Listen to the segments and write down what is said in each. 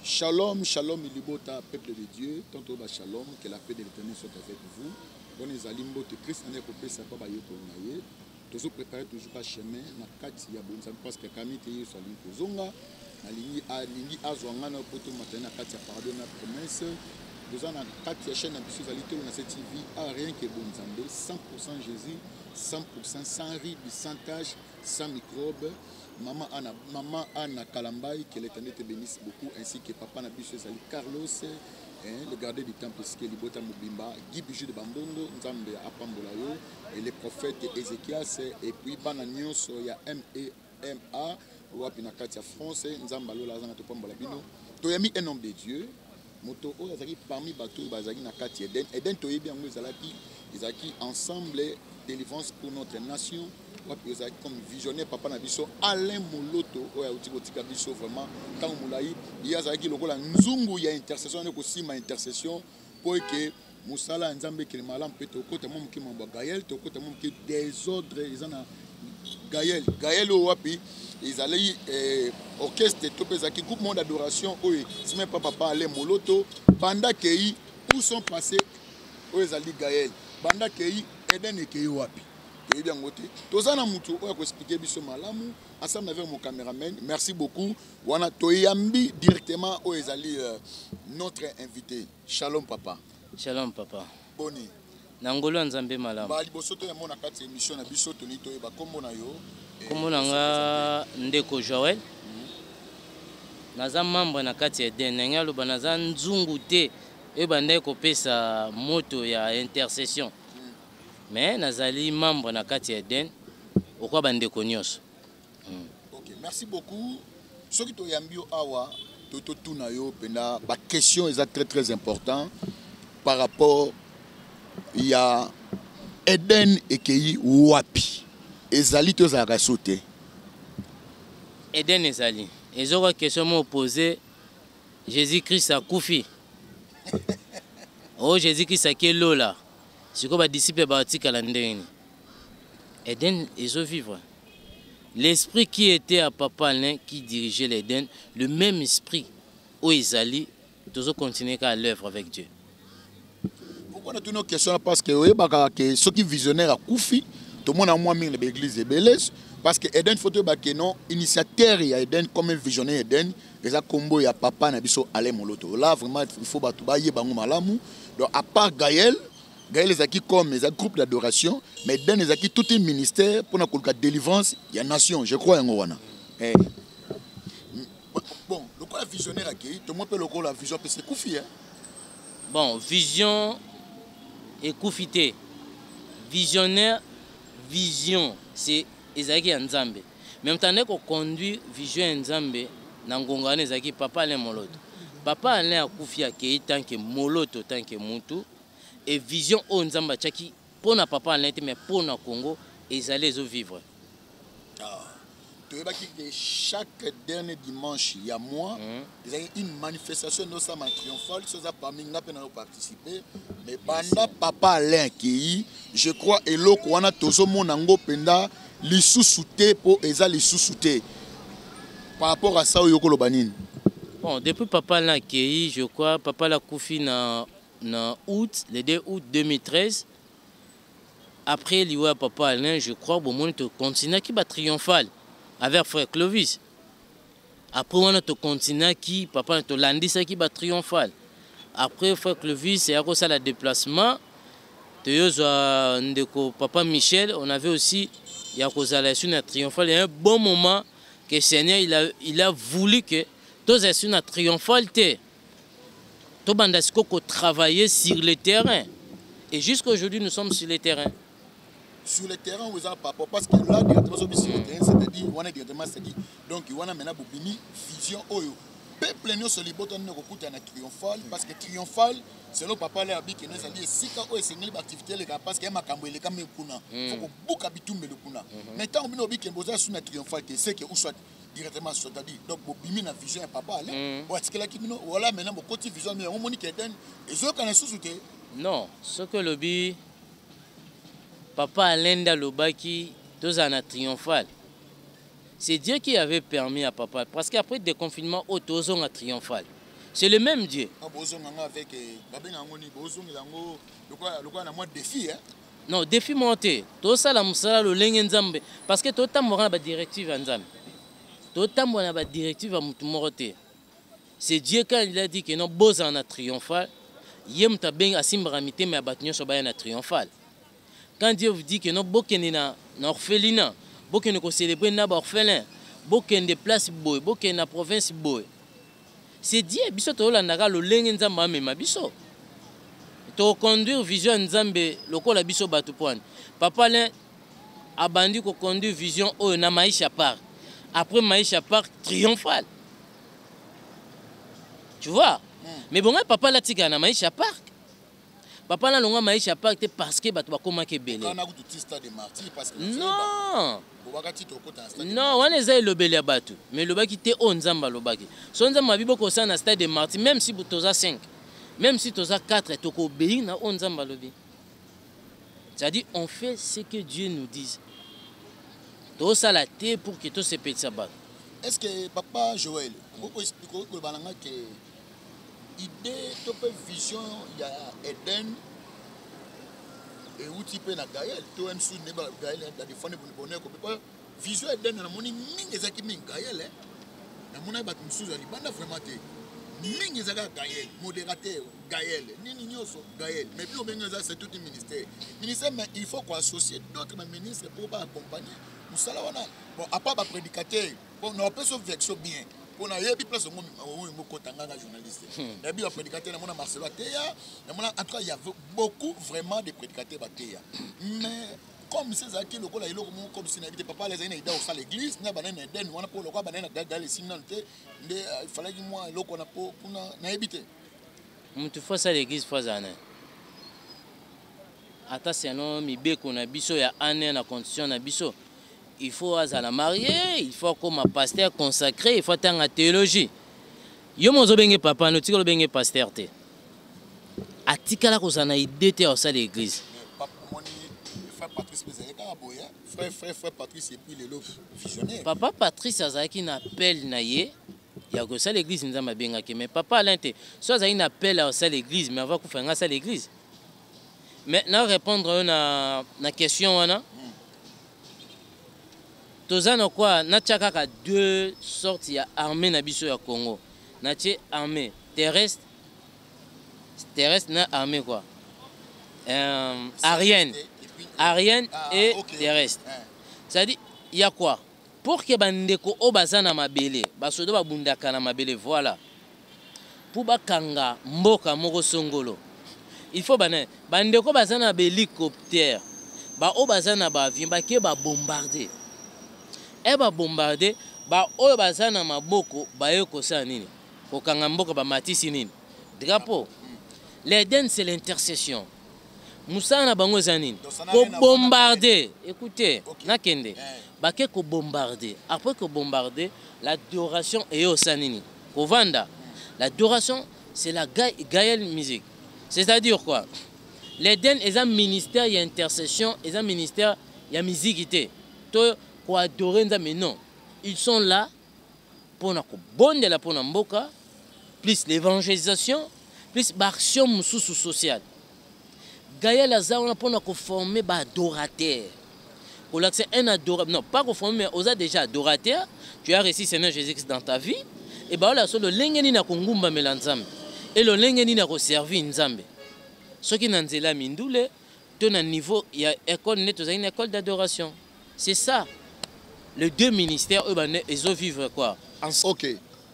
Shalom, shalom, ilibota, peuple de Dieu. Tantôt, shalom, que la paix de l'éternel soit avec vous. Bon, les alimbo, te Christ, on est coupé, ça pas bailler pour naïe. Toujours préparer toujours pas chemin. Na kati ya bon, ça parce que kami te sur l'inko zonga. Alingi azwanga na poto matin na kati ya pardon na promesse. Nous avons kati ya chaîne na biso zalité on a cette TV a rien que bon Nzambe, 100% Jésus, 100% sans rides, sans taches, sans microbes. Maman Anna Kalambaï, que l'Éternel te bénisse beaucoup, ainsi que papa Nabiso Zali Carlos, le gardien du temple, ce qui est Libota Mubimba, Guy Bijou de Bambondo, Nzambe Apambolayo, et le prophète Ézéchias, et puis Bananion, il y a MEMA, ou à Pinakatia France, Nzambalo Lazana Topambolabino. Tu as mis un homme de Dieu, Moto Ozaki parmi Batou Bazaki Nakati Eden, Eden Toyebi Ango Zalaki, Izaki ensemble, délivrance pour notre nation. Comme visionnaire papa Nabiso Alain Moloto oya utika biso vraiment tant moulayi il y a zaki lokola nzungu ya intercession ne ko sima intercession pour que musala nzambe ke malam peto kota mom ki mamba Gaël to kota mom ki désordre izana Gaël o wapi izali orchestre to pezaki groupe monde d'adoration oye sima papa Alain Moloto banda kei où sont passés oyezali Gaël banda kei Eden kei wapi. Ensemble avec mon caméraman, merci beaucoup. On a Toyambi directement au Ezali, notre invité. Shalom papa. Shalom papa. Boni. Nangolo Nzambe Malam. Ba libosoto ya mona kati émission na biso toni to ba kombo na yo. Kombo nanga Ndeko Joël. Naza membre na kati Eden nanga lo banaza nzungu te e banda ko pesa moto ya intercession. Mais nazali membre na kati Eden okwa bandeko nyonso. OK, merci beaucoup. Ce qui to yambio awa to tuna yo pena ba question est très très important par rapport il y a Eden ekei wapi. Ezali to za rasote. Eden ezali. Ezoko question mo posé Jésus-Christ a koufi. Oh Jésus-Christ a kelola. C'est comme les disciples baptiques à l'Andéni. Eden, ils ont vivre. L'esprit qui était à Papa Alain, qui dirigeait l'Eden, le même esprit où ils allaient, toujours continuer à l'œuvre avec Dieu. Pourquoi on a une question? Parce que ceux qui visionnaires à Koufi, tout le monde a moins mis l'église de Bélès. Parce que Eden, il faut que non, initiateur, il y a Eden comme un visionnaire Eden, et ça combo, il y a Papa Nabiso Alain Moloto. Là, vraiment, il faut que Bango Malamu. Donc, à part Gaël est acquis comme les groupes d'adoration, mais dans les acquis tout un ministère pour la délivrance, il y a nation, je crois en Owana. Bon, le quoi visionnaire acquis, tout le monde peut le la vision, c'est Koufi. Bon, vision et Koufité. Visionnaire, vision, c'est Ezaki Nzambe. Même temps qu'on conduit vision Nzambe, Nangongane Ezaki Papa Alain Moloto. Papa Alain a Koufi acquis tant que Moloto, tant que Moutou. Et vision au Nzamba Tchaki pour na papa à l'intérieur mais pour na Congo ils allaient vivre. Tu vois que chaque dernier dimanche il y a mois il y a une manifestation de ça triomphale qui sont parmi nous pour participer mais banda papa Alain qui je crois et l'eau qu'on a tous au monde en go penda les sous-soutés pour eza les sous-soutés par rapport à ça au yoko lobanine. Bon depuis papa Alain qui je crois papa la Koufi na août, le 2 août 2013, après l'Iwa Papa Alain, je crois que le continent qui va triomphal avec frère Clovis. Après, on a le continent qui, Papa Landis qui va triomphal. Après, frère Clovis, et à cause de le déplacement, Papa Michel, on avait aussi, il y a cause de la suite triomphale. Il y a un bon moment que le Seigneur il a voulu que tous les suites triomphales. Tout le monde travailler sur le terrain. Et jusqu'à aujourd'hui, nous sommes sur le terrain. Sur le terrain, vous avez pas parce que là, directement sur le terrain, c'est-à-dire, on a directement dit. Donc, on a maintenant une vision. Peuple nous sur les boutons nous écoute un triomphal parce que triomphal, c'est le papa là qui nous a dit si quand on est single l'activité les gars parce que ma cambo les camé kuna. Faut que beaucoup habitum le kuna. Mais tant on obi que boza sur un triomphal que c'est que ou soit directement sur ta dit donc bimi na vision papa là. Parce que là qui nous voilà maintenant mon côté vision mais on monique den et ceux qui ont sous-souté. Non, ce que le bi papa Alenda Lobaki tous en a triomphal. C'est Dieu qui avait permis à papa. Parce qu'après le déconfinement, autozon a triomphal. C'est le même Dieu. Non, défi monté. Tout ça, la moussala, le lingue nzambe. Parce que tout le temps, on a une directive nzambe. Tout le temps, on a une directive à moutumoroté. C'est Dieu quand il a dit que non, besoin na triomphal. Yem ta ben asimbaramité mais abatnyo soba na triomphal. Quand Dieu vous dit que non, bokene na orphelinat, bokene ko célébrer na orphelin, bokene de place boy, bokene na province boy. C'est Dieu biso to la ndaka lo lingue nzamba mema biso. To conduire vision nzambe lokola biso batu point. Papa l'un abandi ko conduire vision o na maisha park. Après maisha park triomphal. Tu vois? Mais bon, papa l'a tika na maisha park. Papa l'a longa maisha park parce que batu bakoma ke belé. Non. Non, on est le belé batu. Mais le baki te on nzamba lo baki. Son nzamba bibo ko sa na stade de martyr même si toza 5. Même si tu as 4 et tu as obéi, on c'est-à-dire, on fait ce que Dieu nous dit. Tout ça la terre pour que tout se pète sa balle. Est-ce que papa Joël, vous pouvez expliquer que l'idée, la vision, il y a Eden et où tu peux na Gaël, tu as un sou de Gaël, tu as des fonds de bonheur. Vision Eden, on a mon ming qui ming Gaël, on a battu une sous à l'Ibanda vraiment. Mingi zaka Gaël, modérateur Gaël, nini nyoso Gaël, mais puis au Bengaza c'est tout un ministère. Ministère mais il faut qu'on associe d'autres ministres pour pas accompagner. Nous ça là bon à part prédicateur, bon on peut se vexer bien. On a eu place au monde kotanga journaliste. Et puis prédicateur na mona Marcelo Ateya, na mona en tout cas il y a beaucoup vraiment de prédicateurs Ateya. Mais comme ces acquis le cola comme si n'habite papa les années dans l'église n'a banane den wana pour le quoi banane dans les signanté il fallait que moi le qu'on a pour na habiter mutu fois ça l'église fois année ata sinon mi be qu'on a biso ya année na condition na biso il faut azala marié il faut comme un pasteur consacré il faut tant en théologie yo mozo benge papa no tikolo benge pasteur te atikala ko sana idée te au ça l'église frère Patrice et puis les autres visionnaires. Papa Patrice azaki na appel na ye ya ko ça l'église nzamba bengaki mais papa lente so azaki na appel à ça l'église mais avant ko fanga ça l'église. Maintenant répondre na question wana. Tozana quoi na tchaka ka deux sortes ya armée na biso ya Congo. Na tché armée terrestre na armée quoi. Aérienne et terrestre. C'est-à-dire, il y a quoi? Pour que bandeko obazana mabele, basodo babundaka na mabele, voilà. Pour bakanga mboka moko songolo. Il faut bandeko bazana ba hélicoptère, ba obazana ba avion, ba ke ba bombarder. Et ba bombarder, ba obazana maboko ba yeko sa nini. Ko kanga mboka ba matisi nini. Drapeau. L'Éden c'est l'intercession. Moussa na bango zanine ko bombarder écoutez nakende baké ko bombarder après que bombarder l'adoration est au sanini ko vanda l'adoration c'est la Gaël musique c'est-à-dire quoi l'Éden est un ministère il y a intercession est un ministère il y a musique to ko adorer mais non ils sont là pour na ko bondela pour na mboka plus l'évangélisation plus l'action mususu sociale. Gaël Azar pour nous former des adorateurs. C'est un adorateur. Non, pas former, mais on a déjà adorateur. Tu as reçu Seigneur Jésus-Christ dans ta vie. Et bien là, le lengeni na kongumba melanzambe. Et le lengeni na servi nzambe. Ce qui n'a pas mindoule, tu as un niveau, il y a une école d'adoration. C'est ça. Les deux ministères, ils vivent quoi? Ok.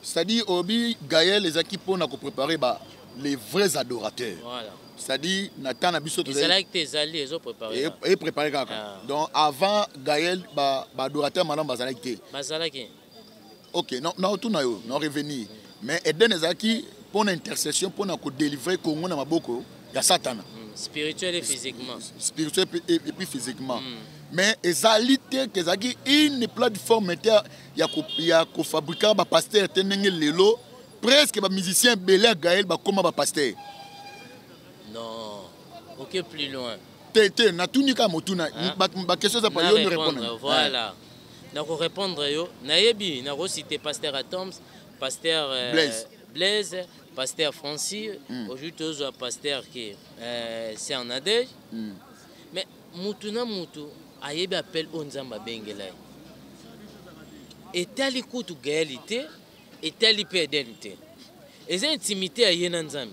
C'est-à-dire, Obi, Gaël, les équipes pour préparer les vrais adorateurs. Voilà. C'est-à-dire, Nathan a besoin de et préparer. Donc, avant Gaël, l'adorateur, madame Bazalaki. Ok, non, tout n'a revenu. Mais Eden Ezaki, pour l'intercession, pour délivrer Congo na maboko, il y a Satan. Spirituel et physiquement. Spirituel et puis physiquement. Mais Ezalité, Ezaki, une plateforme, il y a fabriqué un pasteur, lelo, presque un musicien belé Gaël, comme un pasteur. Non, ok, plus loin. Na tunika motuna, ba question ça pas yo ne répondre. Voilà. Na ko répondre yo, na yebi, na ko citer pasteur Atoms, pasteur Blaise, pasteur Francis, aujourd'hui tous pasteur qui c'est en Nadège. Mais mutuna mutu ayebi appel onzamba bengela. Et tali kutu gaëlité et tali pédalité. Et c'est intimité à yenanzambe.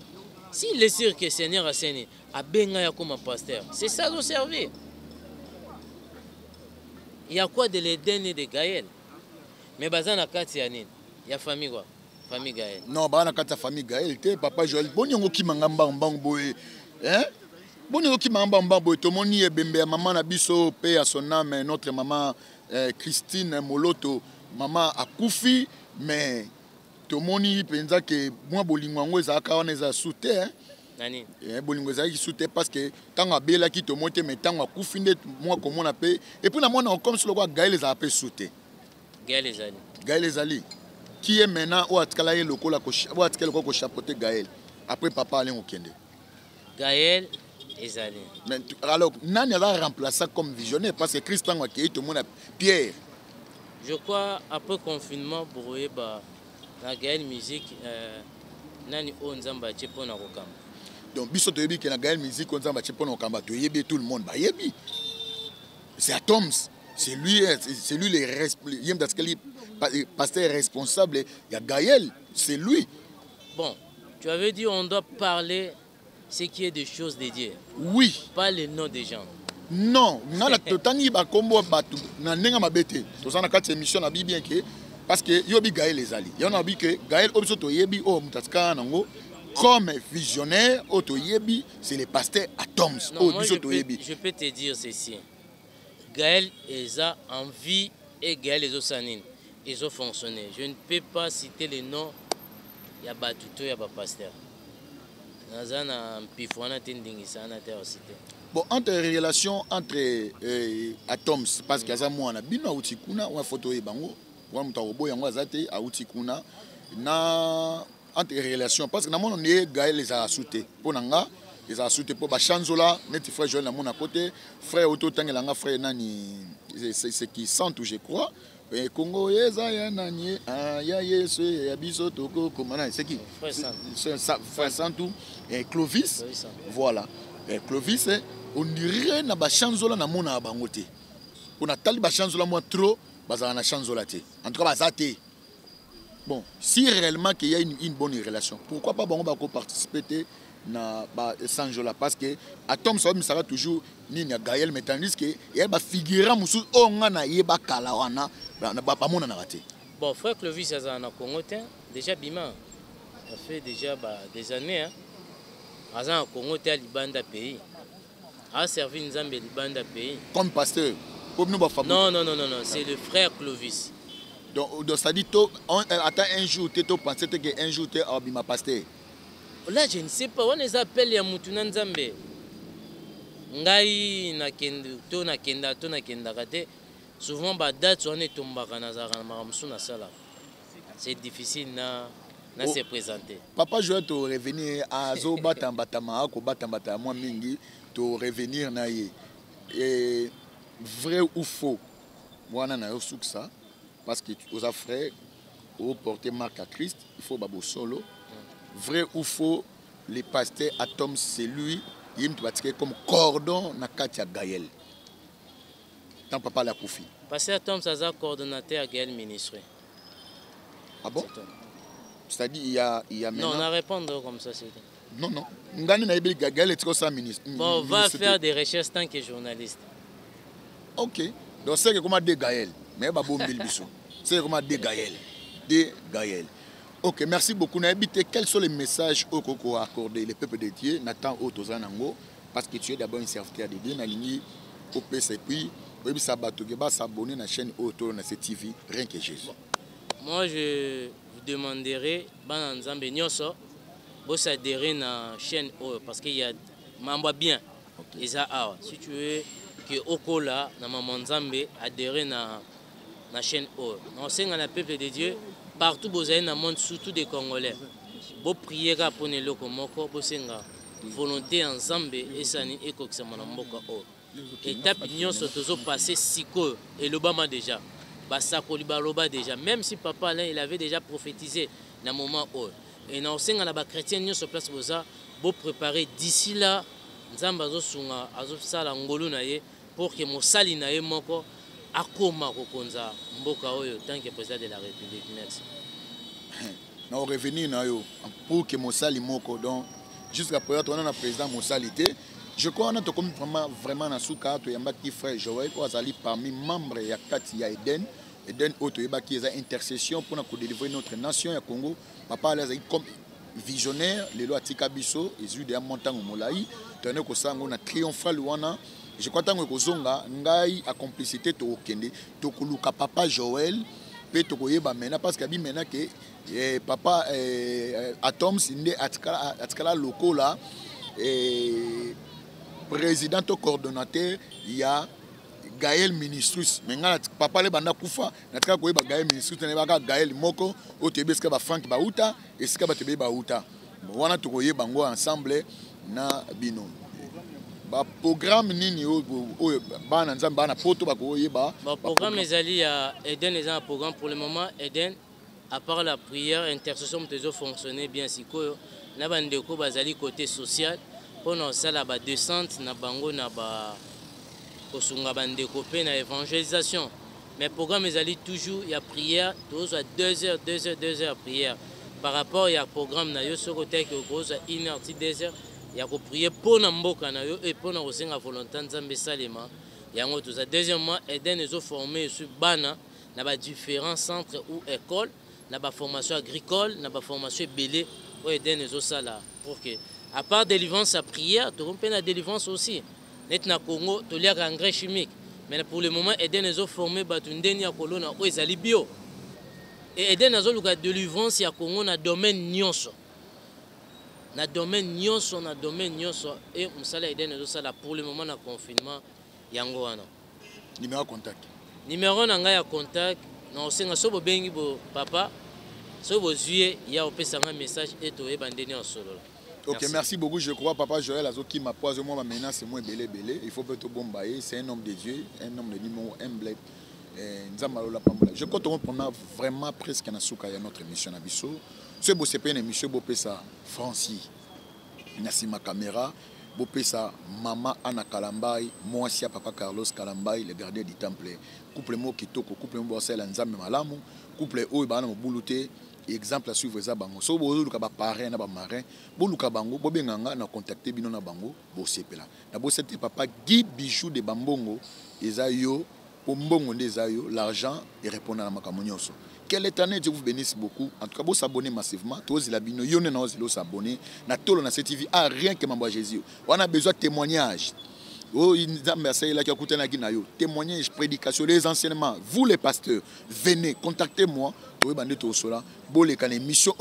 S'il est sûr que Seigneur a saigné, a benga comme un pasteur, c'est ça de servir. Il y a quoi de l'Éden et de Gaël? Mais bazana kati yanine, il y a famille quoi? Famille Gaël. Non, bazana kati famille Gaël, te papa Joël, boniongo ki mangamba mbangboy, hein? Boniongo ki mangamba mbangboy, tomoni ebembe maman na biso paix à son âme, notre maman Christine Moloto, maman akufi, mais tomoni penza que moi bolingwango ezaka wana eza soute hein. Nani? Bolingo ezaki soute parce que tant abela ki tomote mais tant akufi nde moi komona pe et puis na mona comme sur le quoi Gaël les a appelé soute. Gaël les ali. Gaël les ali qui est maintenant ou atkala ye lokola ko ou atkala ko chapeauter Gaël après papa Alain Okende. Gaël les ali. Mais alors nani va remplacer comme visionnaire parce que Christian Wakei tout le monde Pierre. Je crois après confinement brouillé ba la Gaël musique nani onzamba chepona kokamba. Donc biso to yebi que la Gaël musique onzamba chepona kokamba to yebi tout le monde ba yebi. C'est Atoms, c'est lui le pasteur responsable, il y a Gaël, c'est lui. Bon, tu avais dit on doit parler ce qui est des choses de Dieu. Oui, pas les noms des gens. Non, na la totani ba kombo batu na nenga mabete. To sana kati émission na bi bien que parce que yobi Gaël les ali. Yo na bi que Gaël obiso to yebi o mutaska nango comme visionnaire auto yebi c'est le pasteur Atoms o biso to yebi. Je peux te dire ceci. Gaël eza en vie et Gaël les osanine. Ils ont fonctionné. Je ne peux pas citer les noms. Il y a batuto, il y a pasteur. Nazana pifwana tendingisa na te cité. Bon, entre relation entre Atoms, parce qu'il y a moi na bino utikuna wa photo e bango, wa mutarobo yango azate a utikuna na entre relation parce que na mon ne Gaël les a souté. Pour nanga, les a souté pour ba chanzola, net frère Joël na mon à côté, frère Otto Tangelanga frère nani c'est qui sent je crois. Et Congo ya nani ya yesu ya biso toko komana c'est qui? Frère Santou et Clovis. Voilà. Et Clovis on dirait na ba chanzola na mona bangote. On a tali ba chanzola moi trop, bazana na chanzola te. En tout cas bazate. Bon, si réellement qu'il y a une bonne relation, pourquoi pas bango ba ko participer na ba chanzola parce que Atom ça sera toujours ni na Gaël mais tandis que il ba figura musu onga na yeba kala wana na ba mona na raté. Bon, frère Clovis azana Congo déjà bima. Ça fait déjà des années hein. Azana Congo te libanda pays. A servi Nzambe libanda pays. Comme pasteur. Non, c'est le frère Clovis. Donc ça dit, attends un jour, tu penses que un jour tu as ma pasteur. Là, je ne sais pas, on les appelle ya Mutuna Nzambe. Ngai na kenda kate. Souvent, date on est tombé na sala. C'est difficile na se présenter. Papa Joël te revenir à Zobata Batama, ko Batambata moi mingi. To revenir na ye et vrai ou faux moi na yo ça parce que aux frères au porter marque à Christ il faut babo solo vrai ou faux le pasteur Atoms c'est lui il me comme cordon na katia Gaël tant papa la koufi pasteur Atoms a coordonnateur à Gaël ministre. Ah bon c'est-à-dire il y a maintenant... non on a répondre comme ça c'est non. Gaël est comme ministre. Bon, on va faire des recherches tant que journaliste. Ok. Donc c'est comment de Gaël. Mais pas bon c'est comment de Gaël. De Gaël. Ok, merci beaucoup. Quels sont les messages au Coco accordés les peuples de Dieu, Nathan Otozanango, parce que tu es d'abord un serviteur de Dieu, Nalini, au PCP, puis s'abonner à la chaîne Auto, à cette TV, rien que Jésus. Moi, je vous demanderai, Bananzambe Nyoso, de s'adhérer à la chaîne O parce qu'il y a membre bien. Okay. Si tu veux que Okola, na Mamanzambe, adhérer à la chaîne O. On sait que le peuple de Dieu, partout dans le monde, surtout des Congolais, vous priez pour les locaux, vous avez volonté ensemble et ça n'est pas que ça m'a O. Étape union surtout passé Siko et l'Obama déjà. Basako Libaloba déjà. Même si papa là, il avait déjà prophétisé dans le moment O. et na osenga na ba chrétien nyo sur place boza bo préparer d'ici là nzamba zo sunga azo sala ngolu na ye pour que mosali na ye moko akoma kokonza mboka oyo tant que président de la République. Merci. Na revenir na yo pour que mosali moko donc jusqu'à présent on a un président mosalité. Je crois qu'on a vraiment na souka to yamba ki frère Joël ko azali parmi membres ya kati ya Eden auto yeba ki eza intercession pour na ko délivrer notre nation ya Congo. Papa azali comme visionnaire les lois tika biso ezu de montango molai tone ko sango na triomphal wana. Je crois tango ko zonga ngai a complicité to okende to kuluka papa Joël pe to koyeba mena parce que bi mena que papa Atoms inde atkala lokola président ou coordonnateur, il y a Gaël Ministrus. Maintenant, papa le banda kufa, natka koyeba Gaël Ministrus, ne baka Gaël moko, o tebe ska ba Frank Bauta, et ska ba tebe Bauta. Wana to koyeba ngo ensemble na bino. Ba programme nini o bana nzamba na poto ba koyeba. Ba programme ezali ya Eden est un programme pour le moment Eden à part la prière intercession toujours fonctionner bien sikoyo na bandeko bazali côté social. Pour nous, c'est la descente, na bango na ba kosunga bandeko pe na évangélisation. Mais le programme est toujours il y a prière, toujours à 2 heures prière. Par rapport il y a programme na yo ce côté que cause 1 heure 2 heures, il y a ko prier pour na mboka na yo et pour na kosenga volonté nzambe salema. Yango tout ça. Deuxièmement, Eden est formé sur bana na ba différents centres ou écoles, na ba formation agricole, na ba formation belé ou Eden est ça là pour que à part délivrance à prière, tu as la délivrance aussi. Net na Congo, tu as engrais chimique. Mais pour le moment, Eden est formé batundeni ya kolona o ezali bio. Et Eden a la délivrance ya Congo na domaine nyonso. Na domaine nyonso et musala Eden est ça là pour le moment na confinement yango wana. Numéro contact. Numéro na nga ya contact na osenga so bo bengi bo papa. So bo zuye ya opesa nga message et to e bandeni en solo. Ok, merci beaucoup. Je crois Papa Joël Azoki m'a posé moi maintenant c'est moins belé. Il faut peut-être bombayer. C'est un homme de Dieu, un homme de numéro humble. Je crois qu'on a vraiment presque un souka à notre émission à Bissau. Ce beau c'est une émission beau ça Francis. Merci ma caméra. Beau ça Maman Anna Kalambai, moi si Papa Carlos Kalambai, le gardien du temple. Couple mo kitoko, couple mo bossel nzambe malamu, couple oyo bana mo buluté. Exemple à suivre ça bango so bozo luka ba parrain na ba marin bo luka bango bo benganga na contacter bino na bango bo sepela na bo c'était papa Guy Bijou de Bambongo ezayo po mbongo ndezayo l'argent et répondre à makambo nyonso. Quelle éternité Dieu vous bénisse beaucoup. En tout cas, vous s'abonnez massivement. Tous les abonnés, vous s'abonner. Na tolo na cette TV a rien que m'envoie Jésus. On a besoin de témoignages. Oh, témoignages, prédications, les enseignements. Vous les pasteurs, venez, contactez-moi. Vous avez une mission,